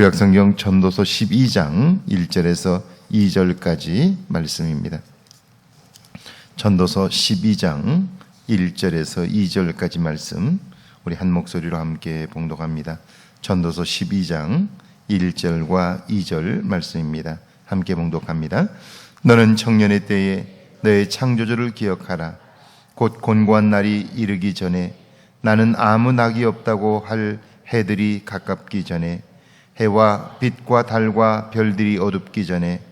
구약성경 전도서 12장 1절에서 2절까지 말씀입니다. 전도서 12장 1절에서 2절까지 말씀 우리 한 목소리로 함께 봉독합니다. 전도서 12장 1절과 2절 말씀입니다. 함께 봉독합니다. 너는 청년의 때에 너의 창조주를 기억하라. 곧 곤고한 날이 이르기 전에 나는 아무 낙이 없다고 할 해들이 가깝기 전에 해와 빛과 달과 별들이 어둡기 전에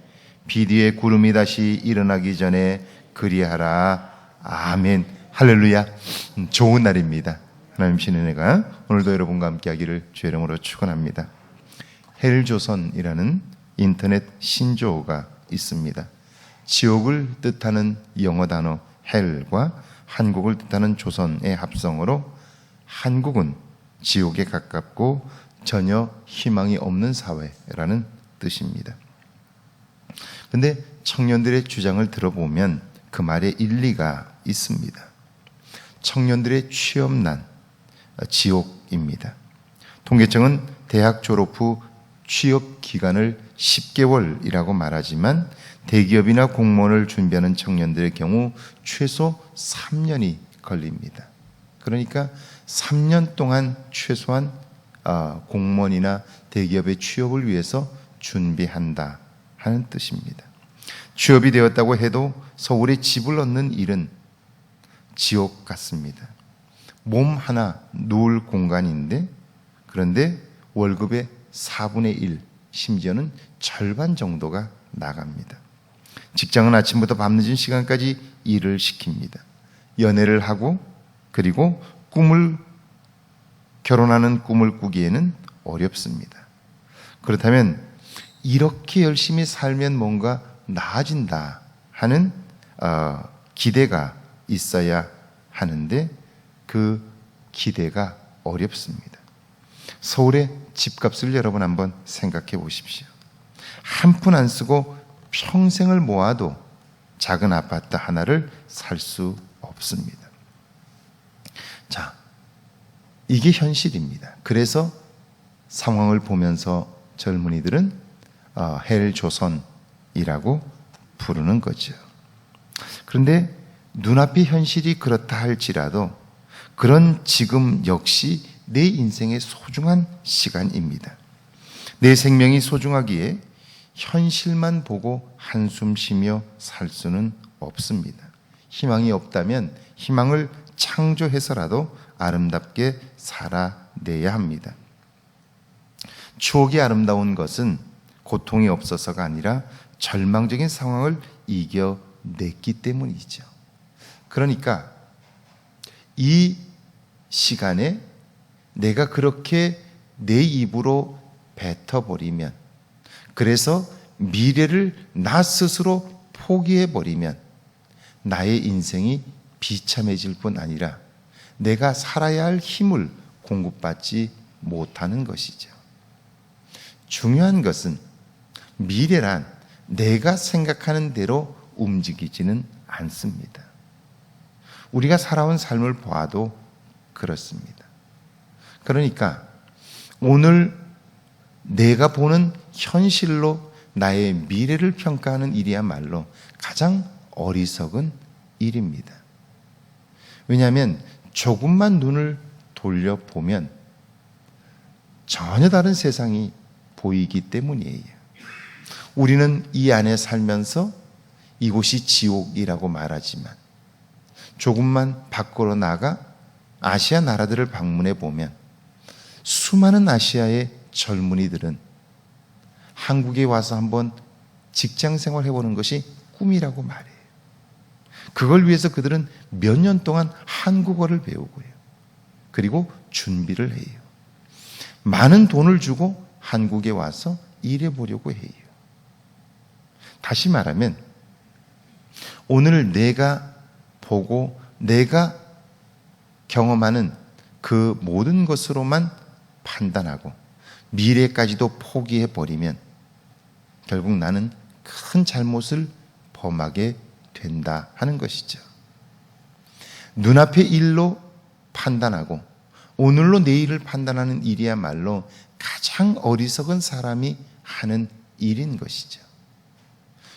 비 뒤에 구름이 다시 일어나기 전에 그리하라. 아멘. 할렐루야. 좋은 날입니다. 하나님 신의 은혜가 오늘도 여러분과 함께 하기를 주의 이름으로 축원합니다. 헬조선이라는 인터넷 신조어가 있습니다. 지옥을 뜻하는 영어 단어 헬과 한국을 뜻하는 조선의 합성어로 한국은 지옥에 가깝고 전혀 희망이 없는 사회라는 뜻입니다. 그런데 청년들의 주장을 들어보면 그 말에 일리가 있습니다. 청년들의 취업난, 지옥입니다. 통계청은 대학 졸업 후 취업 기간을 10개월이라고 말하지만 대기업이나 공무원을 준비하는 청년들의 경우 최소 3년이 걸립니다. 그러니까 3년 동안 최소한 공무원이나 대기업의 취업을 위해서 준비한다 하는 뜻입니다. 취업이 되었다고 해도 서울에 집을 얻는 일은 지옥 같습니다. 몸 하나 누울 공간인데 그런데 월급의 4분의 1, 심지어는 절반 정도가 나갑니다. 직장은 아침부터 밤늦은 시간까지 일을 시킵니다. 연애를 하고 그리고 결혼하는 꿈을 꾸기에는 어렵습니다. 그렇다면 이렇게 열심히 살면 뭔가 나아진다 하는 기대가 있어야 하는데 그 기대가 어렵습니다. 서울의 집값을 여러분 한번 생각해 보십시오. 한 푼 안 쓰고 평생을 모아도 작은 아파트 하나를 살 수 없습니다. 자, 이게 현실입니다. 그래서 상황을 보면서 젊은이들은 헬조선이라고 부르는 거죠. 그런데 눈앞의 현실이 그렇다 할지라도 그런 지금 역시 내 인생의 소중한 시간입니다. 내 생명이 소중하기에 현실만 보고 한숨 쉬며 살 수는 없습니다. 희망이 없다면 희망을 창조해서라도 아름답게 살아내야 합니다. 추억이 아름다운 것은 고통이 없어서가 아니라 절망적인 상황을 이겨냈기 때문이죠. 그러니까 이 시간에 내가 그렇게 내 입으로 뱉어버리면, 그래서 미래를 나 스스로 포기해버리면 나의 인생이 비참해질 뿐 아니라 내가 살아야 할 힘을 공급받지 못하는 것이죠. 중요한 것은 미래란 내가 생각하는 대로 움직이지는 않습니다. 우리가 살아온 삶을 보아도 그렇습니다. 그러니까 오늘 내가 보는 현실로 나의 미래를 평가하는 일이야말로 가장 어리석은 일입니다. 왜냐하면 조금만 눈을 돌려보면 전혀 다른 세상이 보이기 때문이에요. 우리는 이 안에 살면서 이곳이 지옥이라고 말하지만 조금만 밖으로 나가 아시아 나라들을 방문해 보면 수많은 아시아의 젊은이들은 한국에 와서 한번 직장 생활 해보는 것이 꿈이라고 말해요. 그걸 위해서 그들은 몇 년 동안 한국어를 배우고요. 그리고 준비를 해요. 많은 돈을 주고 한국에 와서 일해보려고 해요. 다시 말하면 오늘 내가 보고 내가 경험하는 그 모든 것으로만 판단하고 미래까지도 포기해버리면 결국 나는 큰 잘못을 범하게 된다 하는 것이죠. 눈앞의 일로 판단하고 오늘로 내일을 판단하는 일이야말로 가장 어리석은 사람이 하는 일인 것이죠.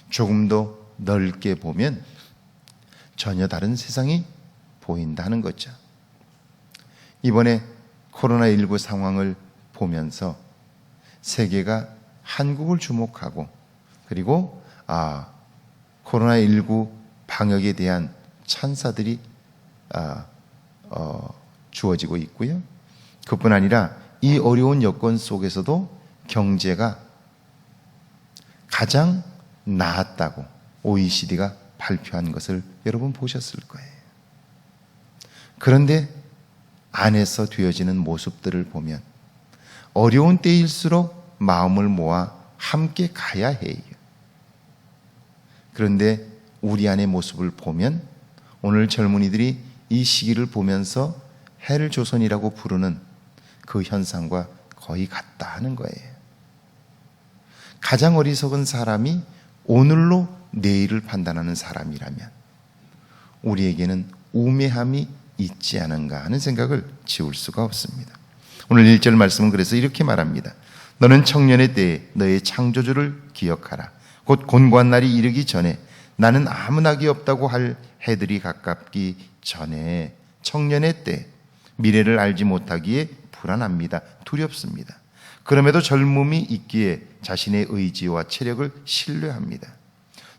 조금 더 넓게 보면 전혀 다른 세상이 보인다는 거죠. 이번에 코로나19 상황을 보면서 세계가 한국을 주목하고, 그리고 코로나19 방역에 대한 찬사들이 주어지고 있고요. 그뿐 아니라 이 어려운 여건 속에서도 경제가 가장 나았다고 OECD가 발표한 것을 여러분 보셨을 거예요. 그런데 안에서 되어지는 모습들을 보면 어려운 때일수록 마음을 모아 함께 가야 해요. 그런데 우리 안의 모습을 보면 오늘 젊은이들이 이 시기를 보면서 헬조선이라고 부르는 그 현상과 거의 같다 하는 거예요. 가장 어리석은 사람이 오늘로 내일을 판단하는 사람이라면 우리에게는 우매함이 있지 않은가 하는 생각을 지울 수가 없습니다. 오늘 1절 말씀은 그래서 이렇게 말합니다. 너는 청년의 때에 너의 창조주를 기억하라. 곧 곤고한 날이 이르기 전에, 나는 아무 낙이 없다고 할 해들이 가깝기 전에. 청년의 때, 미래를 알지 못하기에 불안합니다. 두렵습니다. 그럼에도 젊음이 있기에 자신의 의지와 체력을 신뢰합니다.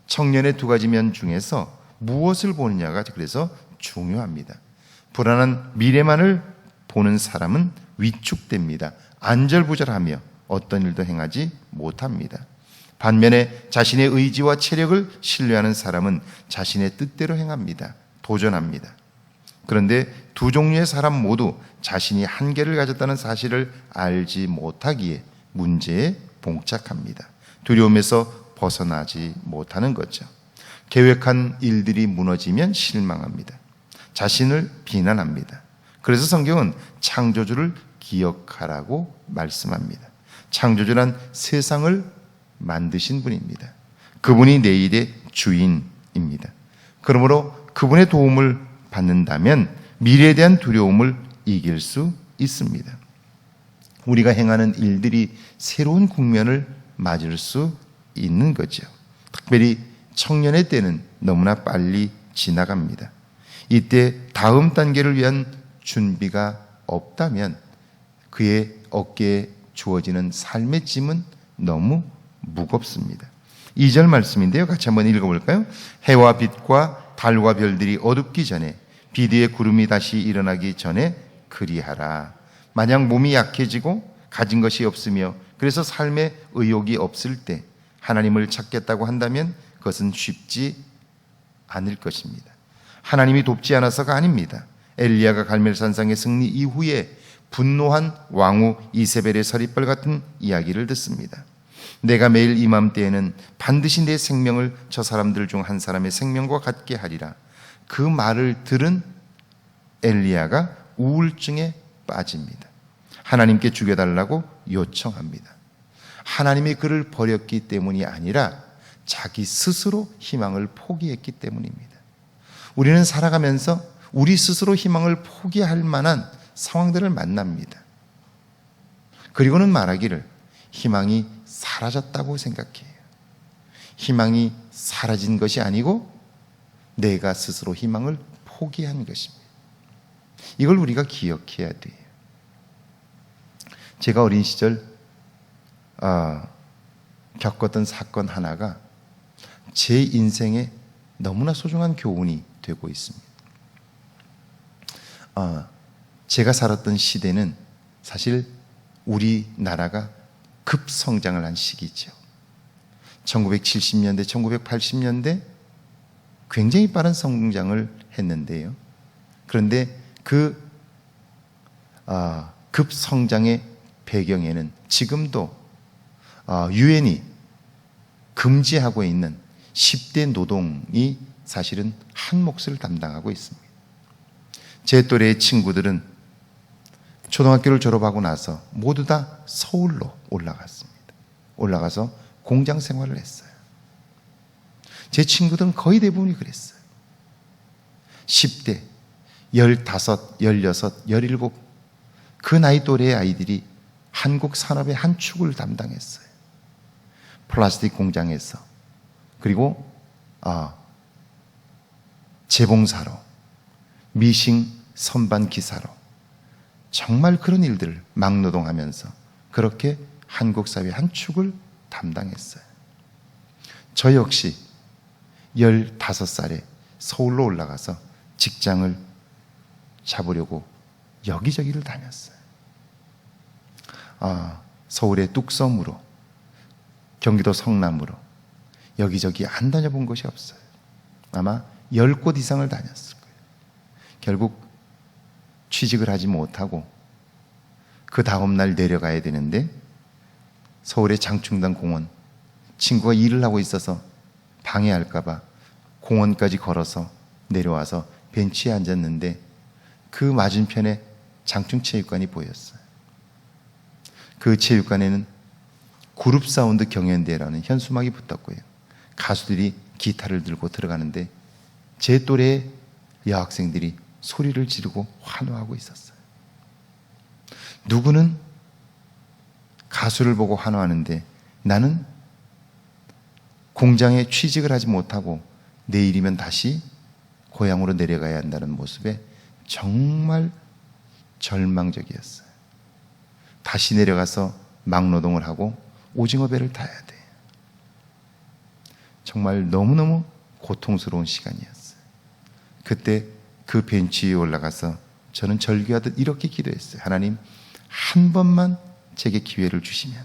청년의 두 가지 면 중에서 무엇을 보느냐가 그래서 중요합니다. 불안한 미래만을 보는 사람은 위축됩니다. 안절부절하며 어떤 일도 행하지 못합니다. 반면에 자신의 의지와 체력을 신뢰하는 사람은 자신의 뜻대로 행합니다. 도전합니다. 그런데 두 종류의 사람 모두 자신이 한계를 가졌다는 사실을 알지 못하기에 문제에 봉착합니다. 두려움에서 벗어나지 못하는 거죠. 계획한 일들이 무너지면 실망합니다. 자신을 비난합니다. 그래서 성경은 창조주를 기억하라고 말씀합니다. 창조주란 세상을 만드신 분입니다. 그분이 내일의 주인입니다. 그러므로 그분의 도움을 받는다면 미래에 대한 두려움을 이길 수 있습니다. 우리가 행하는 일들이 새로운 국면을 맞을 수 있는 거죠. 특별히 청년의 때는 너무나 빨리 지나갑니다. 이때 다음 단계를 위한 준비가 없다면 그의 어깨에 주어지는 삶의 짐은 너무 무겁습니다. 2절 말씀인데요. 같이 한번 읽어볼까요? 해와 빛과 달과 별들이 어둡기 전에, 빛 위에 구름이 다시 일어나기 전에 그리하라. 만약 몸이 약해지고 가진 것이 없으며 그래서 삶에 의욕이 없을 때 하나님을 찾겠다고 한다면 그것은 쉽지 않을 것입니다. 하나님이 돕지 않아서가 아닙니다. 엘리야가 갈멜산상의 승리 이후에 분노한 왕후 이세벨의 서리벌 같은 이야기를 듣습니다. 내가 매일 이맘때에는 반드시 내 생명을 저 사람들 중 한 사람의 생명과 같게 하리라. 그 말을 들은 엘리야가 우울증에 빠집니다. 하나님께 죽여달라고 요청합니다. 하나님이 그를 버렸기 때문이 아니라 자기 스스로 희망을 포기했기 때문입니다. 우리는 살아가면서 우리 스스로 희망을 포기할 만한 상황들을 만납니다. 그리고는 말하기를 희망이 사라졌다고 생각해요. 희망이 사라진 것이 아니고 내가 스스로 희망을 포기한 것입니다. 이걸 우리가 기억해야 돼요. 제가 어린 시절 겪었던 사건 하나가 제 인생에 너무나 소중한 교훈이 되고 있습니다. 제가 살았던 시대는 사실 우리나라가 급성장을 한 시기죠. 1970년대, 1980년대 굉장히 빠른 성장을 했는데요. 그런데 그 급성장의 배경에는 지금도 유엔이 금지하고 있는 10대 노동이 사실은 한 몫을 담당하고 있습니다. 제 또래의 친구들은 초등학교를 졸업하고 나서 모두 다 서울로 올라갔습니다. 올라가서 공장 생활을 했어요. 제 친구들은 거의 대부분이 그랬어요. 10대, 15, 16, 17 그 나이 또래의 아이들이 한국 산업의 한 축을 담당했어요. 플라스틱 공장에서, 그리고 재봉사로, 미싱 선반 기사로, 정말 그런 일들을 막노동하면서 그렇게 한국 사회의 한 축을 담당했어요. 저 역시 15살에 서울로 올라가서 직장을 잡으려고 여기저기를 다녔어요. 서울의 뚝섬으로, 경기도 성남으로 여기저기 안 다녀본 곳이 없어요. 아마 10곳 이상을 다녔을 거예요. 결국 취직을 하지 못하고 그 다음날 내려가야 되는데 서울의 장충당 공원, 친구가 일을 하고 있어서 방해할까봐 공원까지 걸어서 내려와서 벤치에 앉았는데 그 맞은편에 장충체육관이 보였어요. 그 체육관에는 그룹 사운드 경연대회라는 현수막이 붙었고요. 가수들이 기타를 들고 들어가는데 제 또래의 여학생들이 소리를 지르고 환호하고 있었어요. 누구는 가수를 보고 환호하는데 나는 공장에 취직을 하지 못하고 내일이면 다시 고향으로 내려가야 한다는 모습에 정말 절망적이었어요. 다시 내려가서 막노동을 하고 오징어 배를 타야 돼요. 정말 너무너무 고통스러운 시간이었어요. 그때 그 벤치 위에 올라가서 저는 절규하듯 이렇게 기도했어요. 하나님, 한 번만 제게 기회를 주시면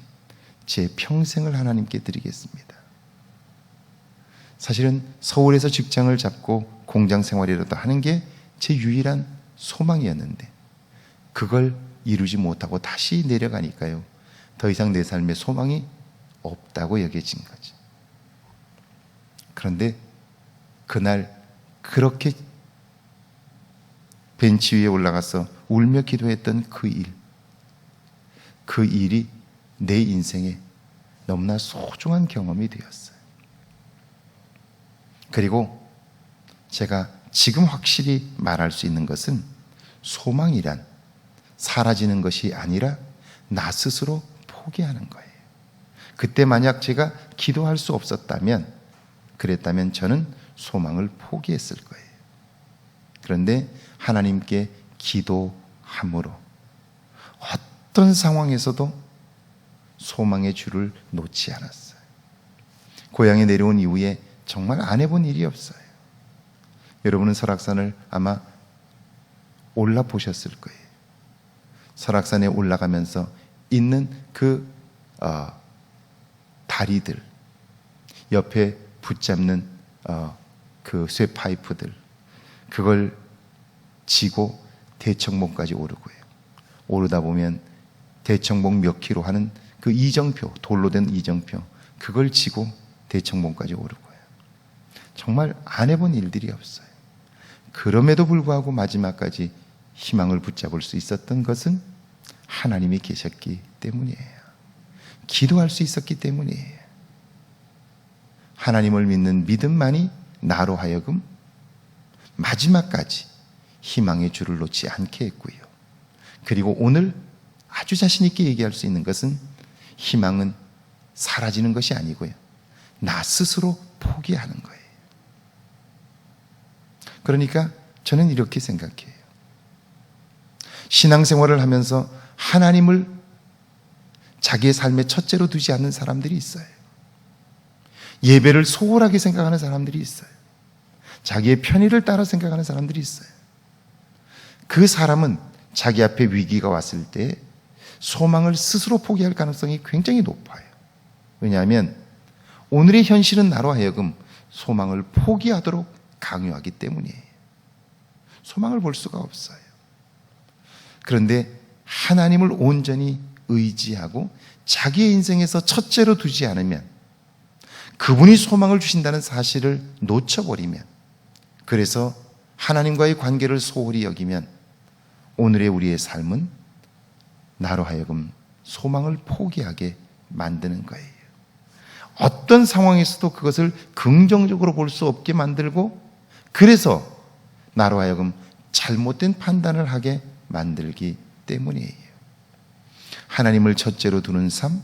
제 평생을 하나님께 드리겠습니다. 사실은 서울에서 직장을 잡고 공장 생활이라도 하는 게 제 유일한 소망이었는데 그걸 이루지 못하고 다시 내려가니까요, 더 이상 내 삶에 소망이 없다고 여겨진 거죠. 그런데 그날 그렇게 벤치 위에 올라가서 울며 기도했던 그 일이 내 인생에 너무나 소중한 경험이 되었어요. 그리고 제가 지금 확실히 말할 수 있는 것은 소망이란 사라지는 것이 아니라 나 스스로 포기하는 거예요. 그때 만약 제가 기도할 수 없었다면, 그랬다면 저는 소망을 포기했을 거예요. 그런데 하나님께 기도함으로 어떤 상황에서도 소망의 줄을 놓지 않았어요. 고향에 내려온 이후에 정말 안 해본 일이 없어요. 여러분은 설악산을 아마 올라보셨을 거예요. 설악산에 올라가면서 있는 그 다리들, 옆에 붙잡는 그 쇠파이프들, 그걸 지고 대청봉까지 오르고요. 오르다 보면 대청봉 몇 킬로 하는 그 이정표, 돌로 된 이정표, 그걸 지고 대청봉까지 오르고요. 정말 안 해본 일들이 없어요. 그럼에도 불구하고 마지막까지 희망을 붙잡을 수 있었던 것은 하나님이 계셨기 때문이에요. 기도할 수 있었기 때문이에요. 하나님을 믿는 믿음만이 나로 하여금 마지막까지 희망의 줄을 놓지 않게 했고요. 그리고 오늘 아주 자신 있게 얘기할 수 있는 것은 희망은 사라지는 것이 아니고요, 나 스스로 포기하는 거예요. 그러니까 저는 이렇게 생각해요. 신앙생활을 하면서 하나님을 자기의 삶의 첫째로 두지 않는 사람들이 있어요. 예배를 소홀하게 생각하는 사람들이 있어요. 자기의 편의를 따라 생각하는 사람들이 있어요. 그 사람은 자기 앞에 위기가 왔을 때 소망을 스스로 포기할 가능성이 굉장히 높아요. 왜냐하면 오늘의 현실은 나로 하여금 소망을 포기하도록 강요하기 때문이에요. 소망을 볼 수가 없어요. 그런데 하나님을 온전히 의지하고 자기의 인생에서 첫째로 두지 않으면, 그분이 소망을 주신다는 사실을 놓쳐버리면, 그래서 하나님과의 관계를 소홀히 여기면 오늘의 우리의 삶은 나로 하여금 소망을 포기하게 만드는 거예요. 어떤 상황에서도 그것을 긍정적으로 볼 수 없게 만들고, 그래서 나로 하여금 잘못된 판단을 하게 만들기 때문이에요. 하나님을 첫째로 두는 삶,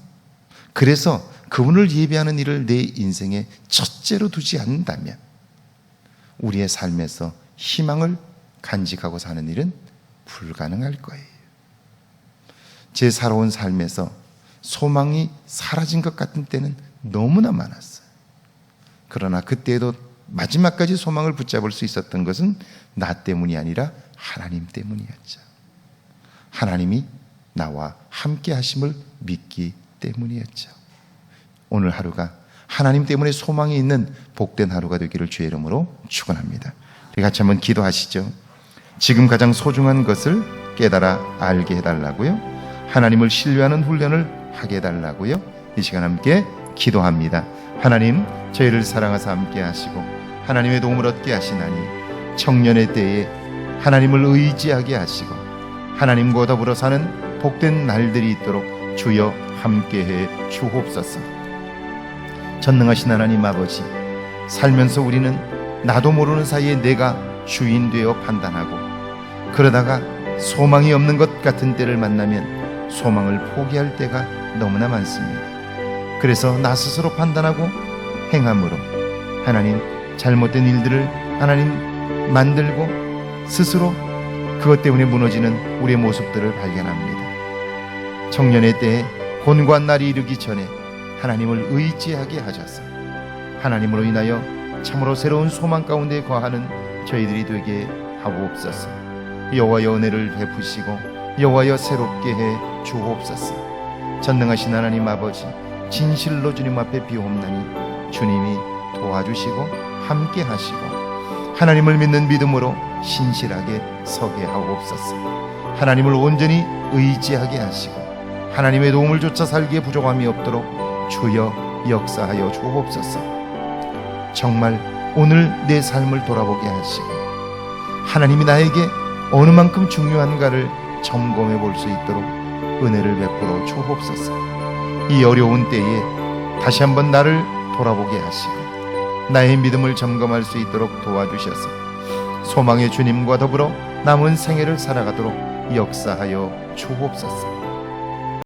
그래서 그분을 예배하는 일을 내 인생의 첫째로 두지 않는다면 우리의 삶에서 희망을 간직하고 사는 일은 불가능할 거예요. 제 살아온 삶에서 소망이 사라진 것 같은 때는 너무나 많았어요. 그러나 그때에도 마지막까지 소망을 붙잡을 수 있었던 것은 나 때문이 아니라 하나님 때문이었죠. 하나님이 나와 함께 하심을 믿기 때문이었죠. 오늘 하루가 하나님 때문에 소망이 있는 복된 하루가 되기를 주의 이름으로 축원합니다. 우리 같이 한번 기도하시죠. 지금 가장 소중한 것을 깨달아 알게 해달라고요. 하나님을 신뢰하는 훈련을 하게 해달라고요. 이 시간 함께 기도합니다. 하나님, 저희를 사랑하사 함께 하시고 하나님의 도움을 얻게 하시나니 청년의 때에 하나님을 의지하게 하시고 하나님과 더불어 사는 복된 날들이 있도록 주여 함께해 주옵소서. 전능하신 하나님 아버지, 살면서 우리는 나도 모르는 사이에 내가 주인 되어 판단하고 그러다가 소망이 없는 것 같은 때를 만나면 소망을 포기할 때가 너무나 많습니다. 그래서 나 스스로 판단하고 행함으로 하나님 잘못된 일들을 하나님 만들고 스스로 그것 때문에 무너지는 우리의 모습들을 발견합니다. 청년의 때에 곤고한 날이 이르기 전에 하나님을 의지하게 하셔서 하나님으로 인하여 참으로 새로운 소망 가운데 거하는 저희들이 되게 하옵소서. 여호와여 은혜를 베푸시고 여호와여 새롭게 해 주옵소서. 전능하신 하나님 아버지, 진실로 주님 앞에 비옵나니 주님이 도와주시고 함께 하시고 하나님을 믿는 믿음으로 신실하게 서게 하옵소서. 하나님을 온전히 의지하게 하시고 하나님의 도움을 쫓아 살기에 부족함이 없도록 주여 역사하여 주옵소서. 정말 오늘 내 삶을 돌아보게 하시고 하나님이 나에게 어느 만큼 중요한가를 점검해 볼 수 있도록 은혜를 베풀어 주옵소서. 이 어려운 때에 다시 한번 나를 돌아보게 하시고 나의 믿음을 점검할 수 있도록 도와주셔서 소망의 주님과 더불어 남은 생애를 살아가도록 역사하여 주옵소서.